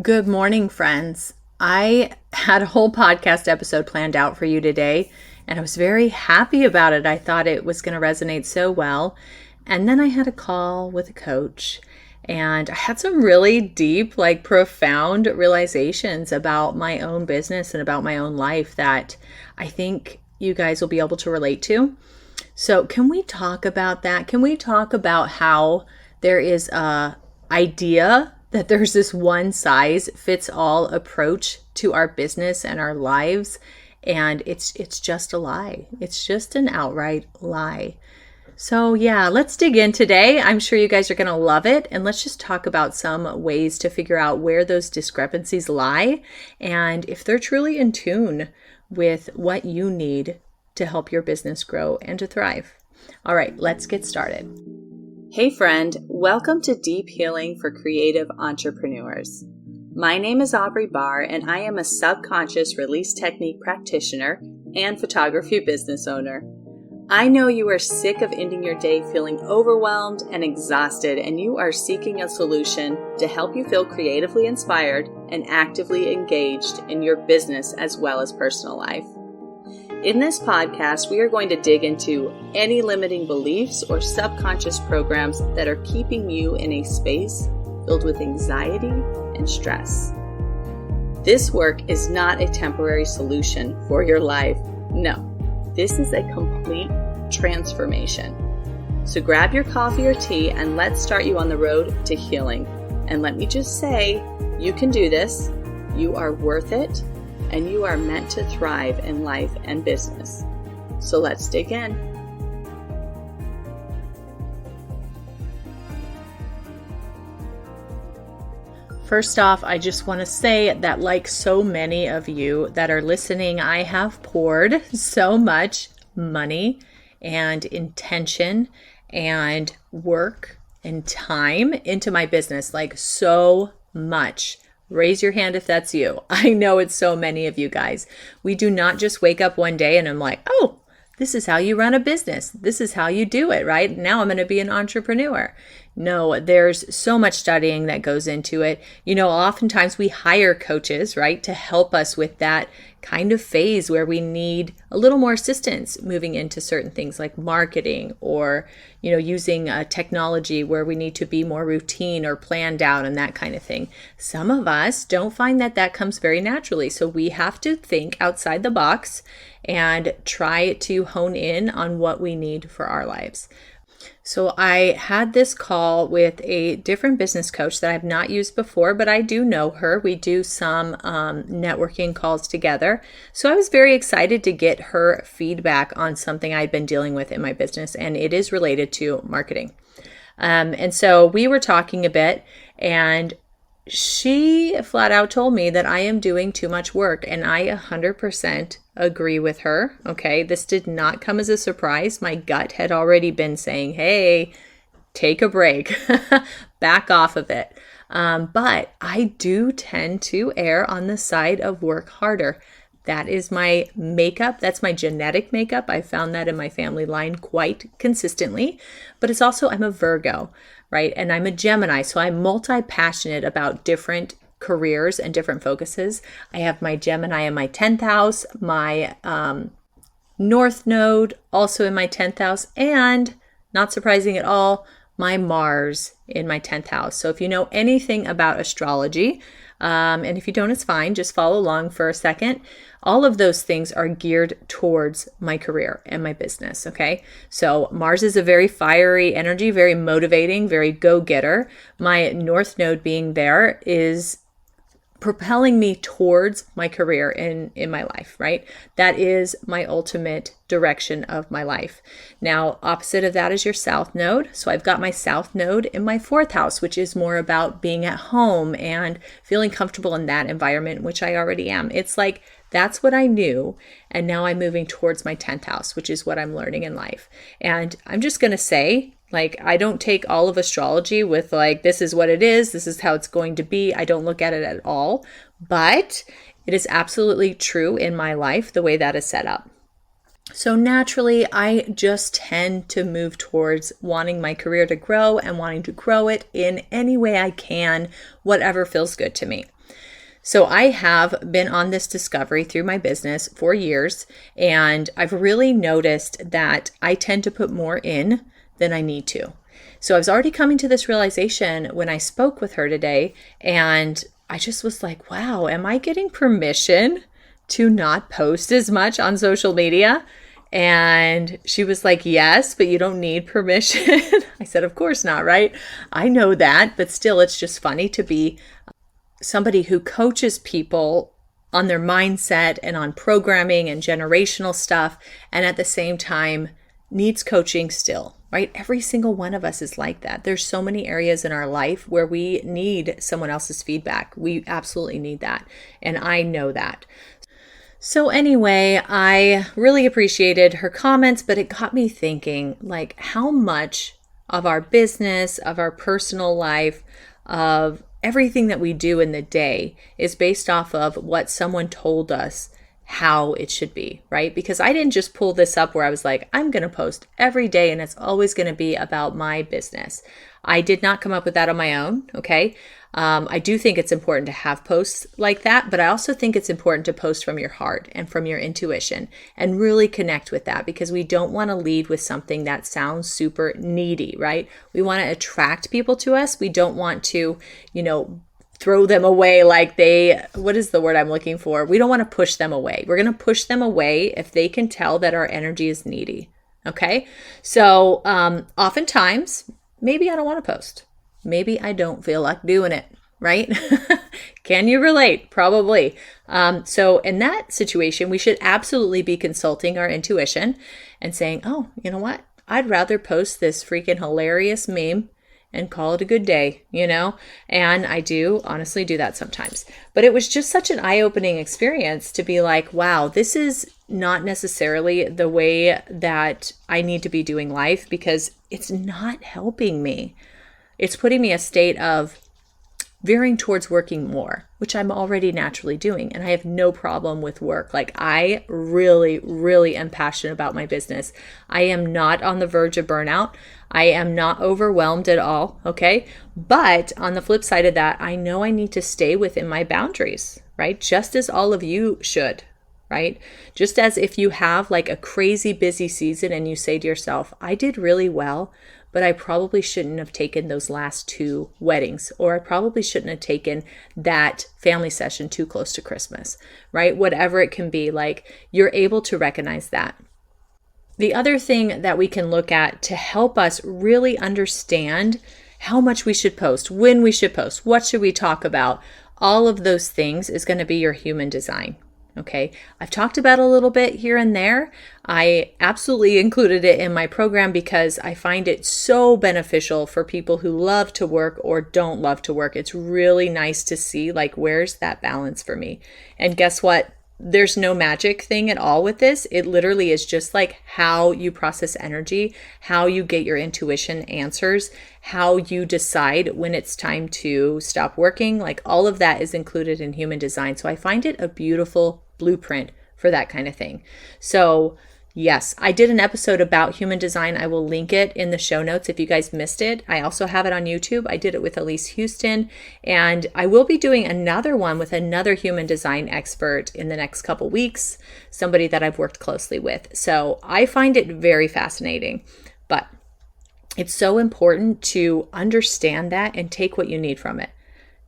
Good morning, friends. I had a whole podcast episode planned out for you today, and I was very happy about it. I thought it was going to resonate so well. And then I had a call with a coach, and I had some really deep, profound realizations about my own business and about my own life that I think you guys will be able to relate to. So, can we talk about that? Can we talk about how there is a idea that there's this one size fits all approach to our business and our lives, and it's just a lie. It's just an outright lie. So yeah, let's dig in today. I'm sure you guys are going to love it, and let's just talk about some ways to figure out where those discrepancies lie and if they're truly in tune with what you need to help your business grow and to thrive. All right, let's get started. Hey friend, welcome to Deep Healing for Creative Entrepreneurs. My name is Aubrey Barr, and I am a subconscious release technique practitioner and photography business owner. I know you are sick of ending your day feeling overwhelmed and exhausted, and you are seeking a solution to help you feel creatively inspired and actively engaged in your business as well as personal life. In this podcast, we are going to dig into any limiting beliefs or subconscious programs that are keeping you in a space filled with anxiety and stress. This work is not a temporary solution for your life. No, this is a complete transformation. So grab your coffee or tea and let's start you on the road to healing. And let me just say, you can do this. You are worth it. And you are meant to thrive in life and business. So let's dig in. First off, I just want to say that like so many of you that are listening, I have poured so much money and intention and work and time into my business, like so much. Raise your hand if that's you. I know it's so many of you guys. We do not just wake up one day and I'm like, oh, this is how you run a business. This is how you do it, right? Now I'm going to be an entrepreneur. No, there's so much studying that goes into it. You know, oftentimes we hire coaches, right, to help us with that kind of phase where we need a little more assistance moving into certain things like marketing or, using technology where we need to be more routine or planned out and that kind of thing. Some of us don't find that comes very naturally. So we have to think outside the box and try to hone in on what we need for our lives. So I had this call with a different business coach that I've not used before, but I do know her. We do some networking calls together. So I was very excited to get her feedback on something I'd been dealing with in my business, and it is related to marketing. And so we were talking a bit, and she flat out told me that I am doing too much work, and I 100% agree with her. Okay, this did not come as a surprise. My gut had already been saying, hey, take a break, back off of it. But I do tend to err on the side of work harder. That is my makeup. That's my genetic makeup. I found that in my family line quite consistently, but it's also, I'm a Virgo, right? And I'm a Gemini. So I'm multi-passionate about different careers and different focuses. I have my Gemini in my 10th house, my North Node also in my 10th house, and not surprising at all, my Mars in my 10th house. So if you know anything about astrology, and if you don't, it's fine. Just follow along for a second. All of those things are geared towards my career and my business, okay? So Mars is a very fiery energy, very motivating, very go-getter. My North Node being there is propelling me towards my career in my life, right? That is my ultimate direction of my life. Now, opposite of that is your South Node. So I've got my South Node in my 4th house, which is more about being at home and feeling comfortable in that environment, which I already am. It's like, that's what I knew. And now I'm moving towards my 10th house, which is what I'm learning in life. And I'm just going to say, I don't take all of astrology with this is what it is. This is how it's going to be. I don't look at it at all, but it is absolutely true in my life, the way that is set up. So naturally, I just tend to move towards wanting my career to grow and wanting to grow it in any way I can, whatever feels good to me. So I have been on this discovery through my business for years, and I've really noticed that I tend to put more in than I need to. So I was already coming to this realization when I spoke with her today, and I just was like, wow, am I getting permission to not post as much on social media? And she was like, yes, but you don't need permission. I said, of course not, right? I know that, but still, it's just funny to be somebody who coaches people on their mindset and on programming and generational stuff, and at the same time needs coaching still, right? Every single one of us is like that. There's so many areas in our life where we need someone else's feedback. We absolutely need that. And I know that. So anyway, I really appreciated her comments, but it got me thinking, like, how much of our business, of our personal life, of everything that we do in the day is based off of what someone told us how it should be, right? Because I didn't just pull this up where I was like, I'm going to post every day and it's always going to be about my business. I did not come up with that on my own, okay? I do think it's important to have posts like that, but I also think it's important to post from your heart and from your intuition and really connect with that, because we don't want to lead with something that sounds super needy, right? We want to attract people to us. We don't want to, throw them away like what is the word I'm looking for? We don't want to push them away. We're going to push them away if they can tell that our energy is needy. Okay. So, oftentimes, maybe I don't want to post. Maybe I don't feel like doing it, right? Can you relate? Probably. So in that situation, we should absolutely be consulting our intuition and saying, oh, you know what? I'd rather post this freaking hilarious meme and call it a good day, And I do honestly do that sometimes. But it was just such an eye-opening experience to be like, wow, this is not necessarily the way that I need to be doing life, because it's not helping me. It's putting me a state of veering towards working more, which I'm already naturally doing. And I have no problem with work. Like, I really, really am passionate about my business. I am not on the verge of burnout. I am not overwhelmed at all. Okay. But on the flip side of that, I know I need to stay within my boundaries, right? Just as all of you should, right? Just as if you have like a crazy busy season and you say to yourself, I did really well, but I probably shouldn't have taken those last 2 weddings, or I probably shouldn't have taken that family session too close to Christmas, right? Whatever it can be, like, you're able to recognize that. The other thing that we can look at to help us really understand how much we should post, when we should post, what should we talk about, all of those things is going to be your human design. Okay, I've talked about a little bit here and there. I absolutely included it in my program because I find it so beneficial for people who love to work or don't love to work. It's really nice to see, like, where's that balance for me? And guess what? There's no magic thing at all with this. It literally is just like how you process energy, how you get your intuition answers, how you decide when it's time to stop working. Like, all of that is included in human design. So I find it a beautiful blueprint for that kind of thing. So yes, I did an episode about human design. I will link it in the show notes if you guys missed it. I also have it on YouTube. I did it with Elise Houston, and I will be doing another one with another human design expert in the next couple weeks, somebody that I've worked closely with. So I find it very fascinating, but it's so important to understand that and take what you need from it.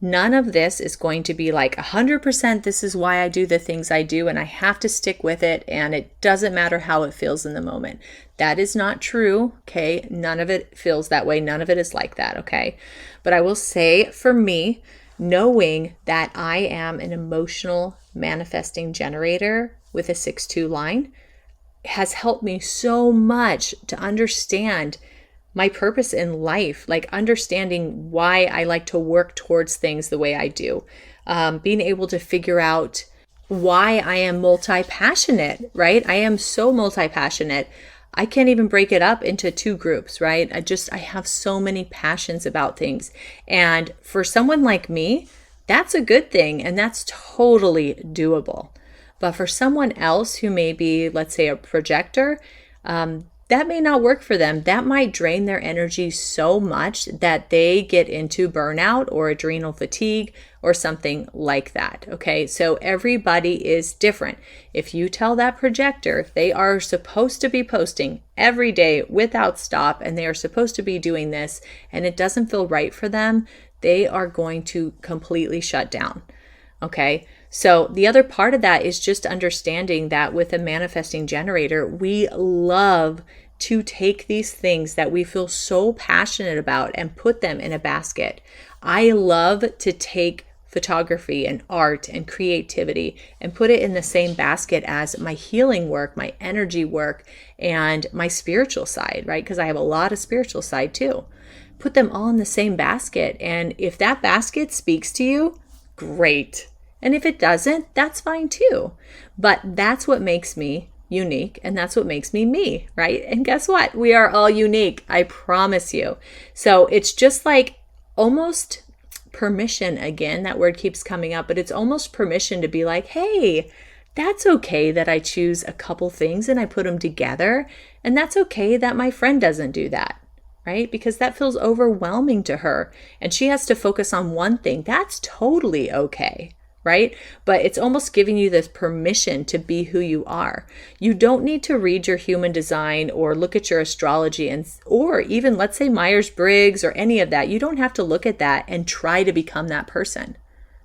None of this is going to be like 100%, this is why I do the things I do and I have to stick with it and it doesn't matter how it feels in the moment. That is not true, okay? None of it feels that way. None of it is like that, okay? But I will say, for me, knowing that I am an emotional manifesting generator with a 6-2 line has helped me so much to understand my purpose in life, like understanding why I like to work towards things the way I do, being able to figure out why I am multi-passionate, right? I am so multi-passionate. I can't even break it up into 2 groups, right? I have so many passions about things. And for someone like me, that's a good thing and that's totally doable. But for someone else who may be, let's say, a projector, that may not work for them. That might drain their energy so much that they get into burnout or adrenal fatigue or something like that. Okay, so everybody is different. If you tell that projector they are supposed to be posting every day without stop and they are supposed to be doing this and it doesn't feel right for them, they are going to completely shut down. Okay, so the other part of that is just understanding that with a manifesting generator, we love to take these things that we feel so passionate about and put them in a basket. I love to take photography and art and creativity and put it in the same basket as my healing work, my energy work, and my spiritual side, right? Because I have a lot of spiritual side too. Put them all in the same basket. And if that basket speaks to you, great. And if it doesn't, that's fine too. But that's what makes me unique, and that's what makes me, right? And guess what? We are all unique, I promise you. So it's just like almost permission again. That word keeps coming up, but it's almost permission to be like, hey, that's okay that I choose a couple things and I put them together. And that's okay that my friend doesn't do that, right? Because that feels overwhelming to her and she has to focus on one thing. That's totally okay, right? But it's almost giving you this permission to be who you are. You don't need to read your human design or look at your astrology or even, let's say, Myers-Briggs or any of that. You don't have to look at that and try to become that person.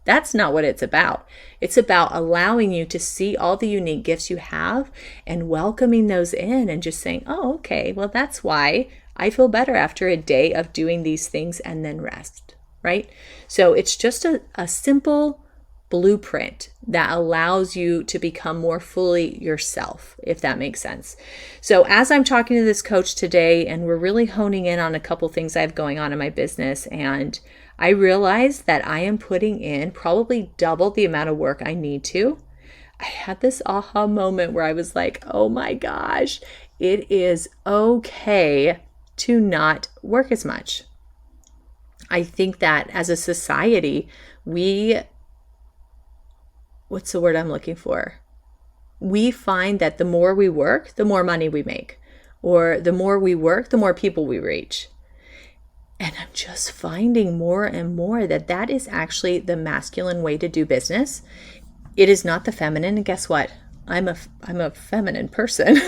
That's not what it's about. It's about allowing you to see all the unique gifts you have and welcoming those in and just saying, oh, okay, well, that's why I feel better after a day of doing these things and then rest, right? So it's just a simple blueprint that allows you to become more fully yourself, if that makes sense. So as I'm talking to this coach today, and we're really honing in on a couple things I have going on in my business, and I realized that I am putting in probably double the amount of work I need to. I had this aha moment where I was like, oh my gosh, it is okay to not work as much. I think that as a society, what's the word I'm looking for? We find that the more we work, the more money we make, or the more we work, the more people we reach. And I'm just finding more and more that that is actually the masculine way to do business. It is not the feminine. And guess what? I'm a feminine person.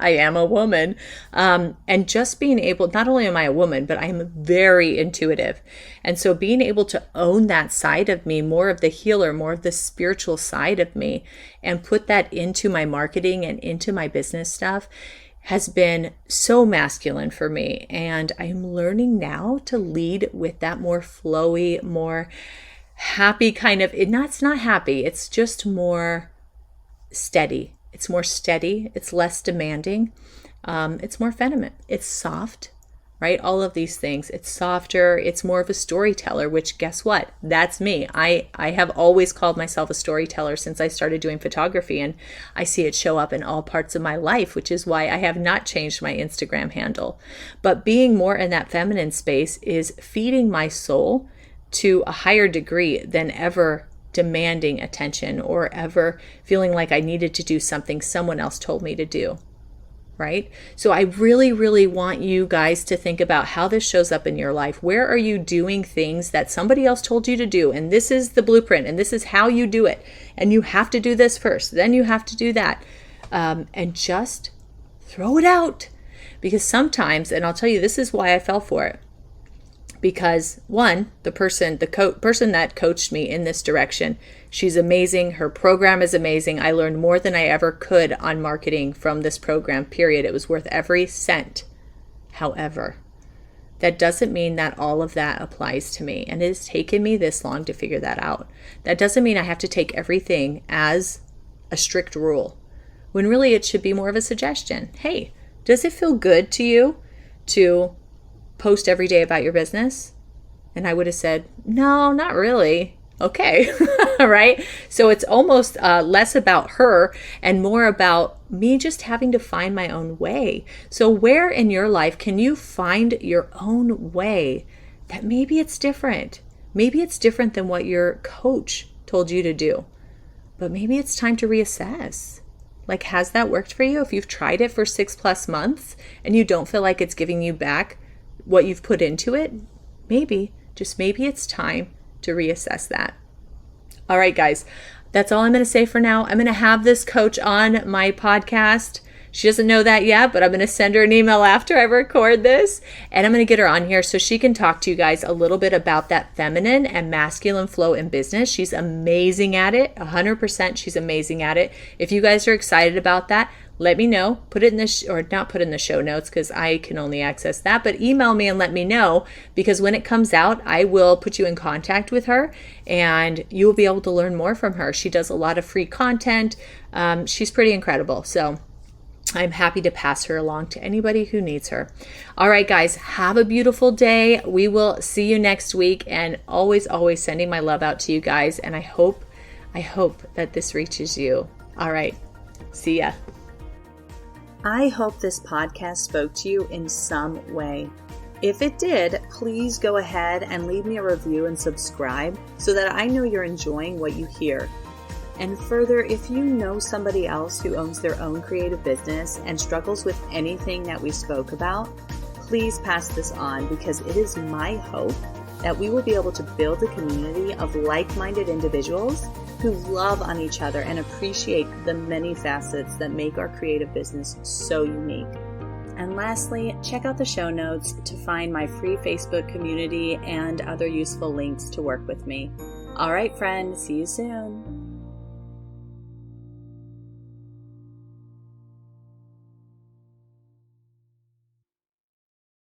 I am a woman. And just being able, not only am I a woman, but I am very intuitive. And so being able to own that side of me, more of the healer, more of the spiritual side of me, and put that into my marketing and into my business stuff has been so masculine for me. And I'm learning now to lead with that more flowy, more happy kind of, it's not happy, it's just more steady. It's more steady. It's less demanding. It's more feminine. It's soft, right? All of these things. It's softer. It's more of a storyteller, which guess what? That's me. I have always called myself a storyteller since I started doing photography, and I see it show up in all parts of my life, which is why I have not changed my Instagram handle. But being more in that feminine space is feeding my soul to a higher degree than ever demanding attention or ever feeling like I needed to do something someone else told me to do, right? So I really, really want you guys to think about how this shows up in your life. Where are you doing things that somebody else told you to do? And this is the blueprint, and this is how you do it. And you have to do this first, then you have to do that. And just throw it out. Because sometimes, and I'll tell you, this is why I fell for it. Because one, the person that coached me in this direction, she's amazing. Her program is amazing. I learned more than I ever could on marketing from this program, period. It was worth every cent. However, that doesn't mean that all of that applies to me. And it has taken me this long to figure that out. That doesn't mean I have to take everything as a strict rule, when really it should be more of a suggestion. Hey, does it feel good to you to post every day about your business? And I would have said, no, not really. Okay. Right? So it's almost less about her and more about me just having to find my own way. So where in your life can you find your own way that maybe it's different? Maybe it's different than what your coach told you to do. but maybe it's time to reassess. Like, has that worked for you? If you've tried it for 6+ months and you don't feel like it's giving you back what you've put into it, maybe, just maybe it's time to reassess that. All right, guys, that's all I'm going to say for now. I'm going to have this coach on my podcast. She doesn't know that yet, but I'm going to send her an email after I record this, and I'm going to get her on here so she can talk to you guys a little bit about that feminine and masculine flow in business. She's amazing at it. 100% she's amazing at it. If you guys are excited about that, let me know. Put it in the or not put in the show notes because I can only access that, but email me and let me know, because when it comes out, I will put you in contact with her and you will be able to learn more from her. She does a lot of free content. She's pretty incredible. So I'm happy to pass her along to anybody who needs her. All right, guys, have a beautiful day. We will see you next week, and always sending my love out to you guys. And I hope that this reaches you. All right, see ya. I hope this podcast spoke to you in some way. If it did, please go ahead and leave me a review and subscribe so that I know you're enjoying what you hear. And further, if you know somebody else who owns their own creative business and struggles with anything that we spoke about, please pass this on, because it is my hope that we will be able to build a community of like-minded individuals who love on each other and appreciate the many facets that make our creative business so unique. And lastly, check out the show notes to find my free Facebook community and other useful links to work with me. All right, friend, see you soon.